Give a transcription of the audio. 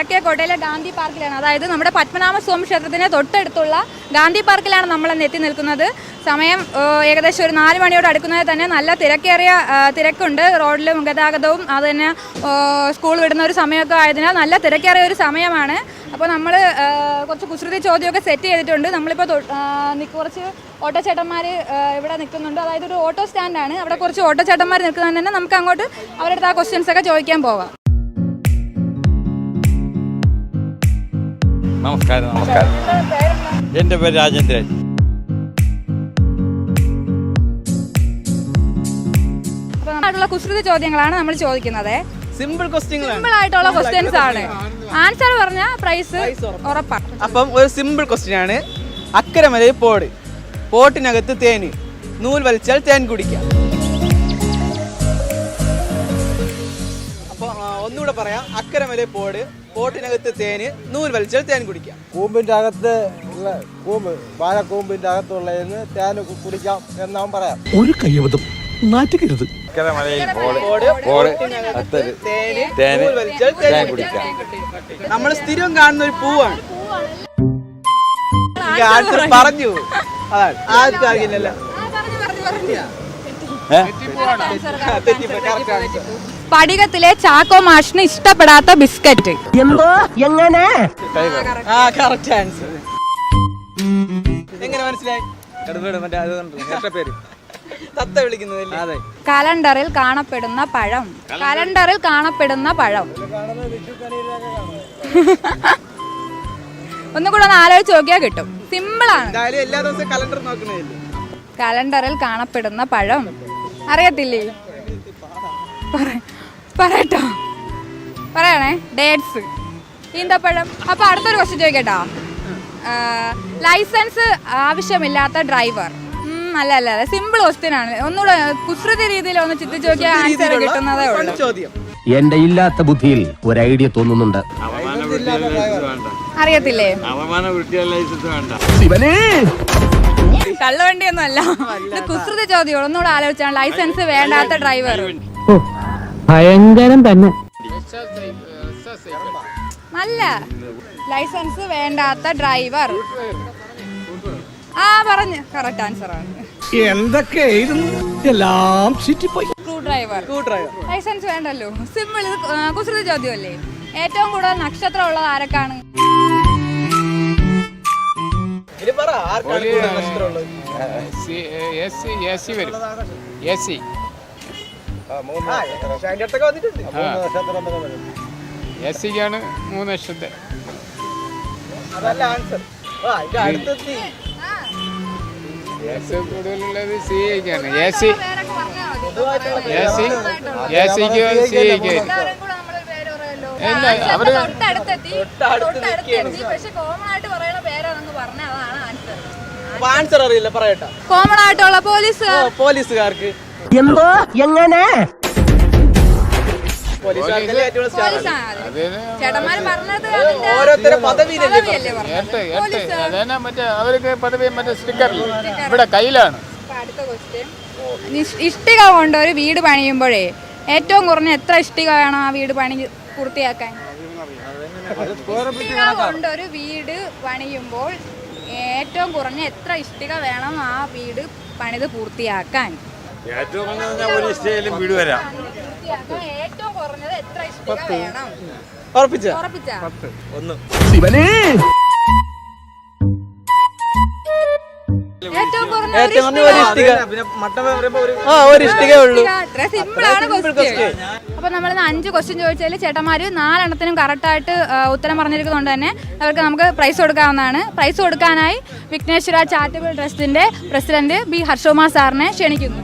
കിഴക്കേക്കോട്ടയിലെ ഗാന്ധി പാർക്കിലാണ്. അതായത് നമ്മുടെ പത്മനാഭസ്വാമി ക്ഷേത്രത്തിന് തൊട്ടടുത്തുള്ള ഗാന്ധി പാർക്കിലാണ് നമ്മൾ എത്തി നിൽക്കുന്നത്. സമയം ഏകദേശം ഒരു 4 മണിയോട് അടുക്കുന്നത് തന്നെ നല്ല തിരക്കുണ്ട്. റോഡിലും ഗതാഗതവും അത് തന്നെ സ്കൂൾ വിടുന്ന ഒരു സമയമൊക്കെ ആയതിനാൽ നല്ല തിരക്കേറിയ ഒരു സമയമാണ്. അപ്പോൾ നമ്മൾ കുറച്ച് കുസൃതി ചോദ്യമൊക്കെ സെറ്റ് ചെയ്തിട്ടുണ്ട്. നമ്മളിപ്പോൾ കുറച്ച് ഓട്ടോ ചേട്ടന്മാർ ഇവിടെ നിൽക്കുന്നുണ്ട്. അതായത് ഒരു ഓട്ടോ സ്റ്റാൻഡാണ്. അവിടെ കുറച്ച് ഓട്ടോ ചേട്ടന്മാർ നിൽക്കുന്നത് തന്നെ നമുക്ക് അങ്ങോട്ട് അവരുടെ അടുത്ത് ആ ക്വസ്റ്റ്യൻസ് ഒക്കെ ചോദിക്കാൻ പോവാം. നമസ്കാരം. എൻ്റെ പേര് രാജേന്ദ്രൻ. അപ്പോൾ കുസൃതി ചോദ്യങ്ങളാണ് നമ്മൾ ചോദിക്കുന്നത്. സിമ്പിൾ ആയിട്ടുള്ള ക്വസ്റ്റ്യൻസ് ആണ്. ആൻസർ പറഞ്ഞാൽ പ്രൈസ് ഉറപ്പാണ്. അപ്പം ഒരു സിമ്പിൾ ക്വസ്റ്റ്യൻ ആണ്. അക്കരമലയിൽ പോട്ടിനകത്ത് തേന്, നൂൽ വലിച്ചാൽ തേൻ കുടിക്കാം. അപ്പോൾ ഒന്നുകൂടെ പറയാം. അക്കരമലയിൽ പോട്ടിനകത്ത് തേന്, നൂൽ വലിച്ചാൽ തേൻ കുടിക്കാം. കൂമ്പിൻ്റെ അകത്ത് വാഴക്കൂമ്പിൻ്റെ അകത്തുള്ളതെന്ന് തേൻ കുടിക്കാം എന്നാവും പറയാം. ഒരു കയ്യബദ്ധം നാറ്റുകരുത്. നമ്മൾ സ്ഥിരം കാണുന്ന ഒരു പൂവാണ്. ആൻസർ പറഞ്ഞു. അതാണ് ആർക്കും അറിയില്ലല്ലോ. സ്ഫടികത്തിലെ ചാക്കോ മാഷിന് ഇഷ്ടപ്പെടാത്ത ബിസ്ക്കറ്റ്. എന്തോ എങ്ങനെ? Correct answer. എങ്ങനെ മനസ്സിലായി? തത്ത വിളിക്കുന്നതല്ലേ? കലണ്ടറിൽ കാണപ്പെടുന്ന പഴം. ഒന്നുകൂടെ ഒന്ന് ആലോചിച്ച് നോക്കിയാൽ കിട്ടും. സിമ്പിളാണ്. എല്ലാ ദിവസവും കലണ്ടർ നോക്കണേല്ലേ? കലണ്ടറിൽ കാണപ്പെടുന്ന പഴം അറിയത്തില്ലേ? പറയട്ടോ, പറയണേ. ഡേറ്റ്സ്, ഈന്തപ്പഴം. അപ്പൊ അടുത്തൊരു ക്വസ്റ്റ്യൻ ചോദിക്കട്ടോ. ലൈസൻസ് ആവശ്യമില്ലാത്ത ഡ്രൈവർ. അല്ല, സിമ്പിൾ ക്വസ്റ്റ്യൻ ആണ്. ഒന്നുകൂടെ കുസൃതി രീതിയിൽ ഒന്ന് ചിന്തിച്ച് നോക്കിയാൽ ആൻസർ കിട്ടുന്നതേ ഉള്ളൂ. ചോദ്യം. എന്റെ ഇല്ലാത്ത ബുദ്ധിയിൽ ഒരു ഐഡിയ തോന്നുന്നുണ്ട്. അറിയത്തില്ലേ? ശിവനേ, കള്ളുവണ്ടിയൊന്നും അല്ല. ഇത് കുസൃതി ചോദ്യം. ഒന്നുകൂടെ ആലോചിച്ചാണ്. ലൈസൻസ് വേണ്ടാത്ത ഡ്രൈവർ. ഭയങ്കരം തന്നെ. നല്ല ലൈസൻസ് വേണ്ടാത്ത ഡ്രൈവർ. പറഞ്ഞു. കറക്റ്റ് ആൻസർ ആണ്. എന്തൊക്കെയായിരുന്നു എല്ലാം ചുറ്റിപ്പോയി. Screwdriver. ലൈസൻസ് വേണ്ടല്ലോ. സിമ്പിൾ. ഇത് കുസൃതി ചോദ്യമല്ലേ? ഏറ്റവും കൂടുതൽ നക്ഷത്രം ഉള്ളത് ആരൊക്കെയാണ്? എസിക്കാണ് 3 നക്ഷത്രം. അതല്ല ആൻസർ. കൂടുതലുള്ളത് സി ഐക്കാണ്. ആൻസർ അറിയില്ല, പറയട്ടെ. കോമൺ ആയിട്ടുള്ള പോലീസുകാർക്ക്. എന്തോ എങ്ങനെ? ഓരോരുത്തരുടെ പദവിയിലല്ലേ? മറ്റേ അവർക്ക് പദവി മറ്റേ സ്റ്റിക്കറിൽ ഇവിടെ കയ്യിലാണ്. ഇഷ്ടിക കൊണ്ട് ഒരു വീട് പണിയുമ്പോഴേ ഏറ്റവും കുറഞ്ഞ എത്ര ഇഷ്ടിക വേണം ആ വീട് പണി പൂർത്തിയാക്കാൻ? ഇഷ്ടിക കൊണ്ട് ഒരു വീട് പണിയുമ്പോൾ ഏറ്റവും കുറഞ്ഞ എത്ര ഇഷ്ടിക വേണം ആ വീട് പണിത് പൂർത്തിയാക്കാൻ? ഏറ്റവും കുറഞ്ഞത് വീട് വരാം. ഏറ്റവും കുറഞ്ഞത് എത്ര ഇഷ്ടിക വേണം? ഉറപ്പിച്ചാ? ശിവനേ, ഏറ്റവും കുറഞ്ഞ ഒരു ഇഷ്ടിക ഉള്ളൂ. അപ്പൊ നമ്മൾ 5 ക്വസ്റ്റ്യൻ ചോദിച്ചാൽ ചേട്ടന്മാര് 4 എണ്ണത്തിനും കറക്റ്റായിട്ട് ഉത്തരം പറഞ്ഞിരിക്കുന്നതുകൊണ്ട് തന്നെ അവർക്ക് നമുക്ക് പ്രൈസ് കൊടുക്കാവുന്നതാണ്. പ്രൈസ് കൊടുക്കാനായി വിഘ്നേശ്വര ചാരിറ്റബിൾ ട്രസ്റ്റിന്റെ പ്രസിഡന്റ് ബി ഹർഷകുമാർ സാറിനെ ക്ഷണിക്കുന്നു.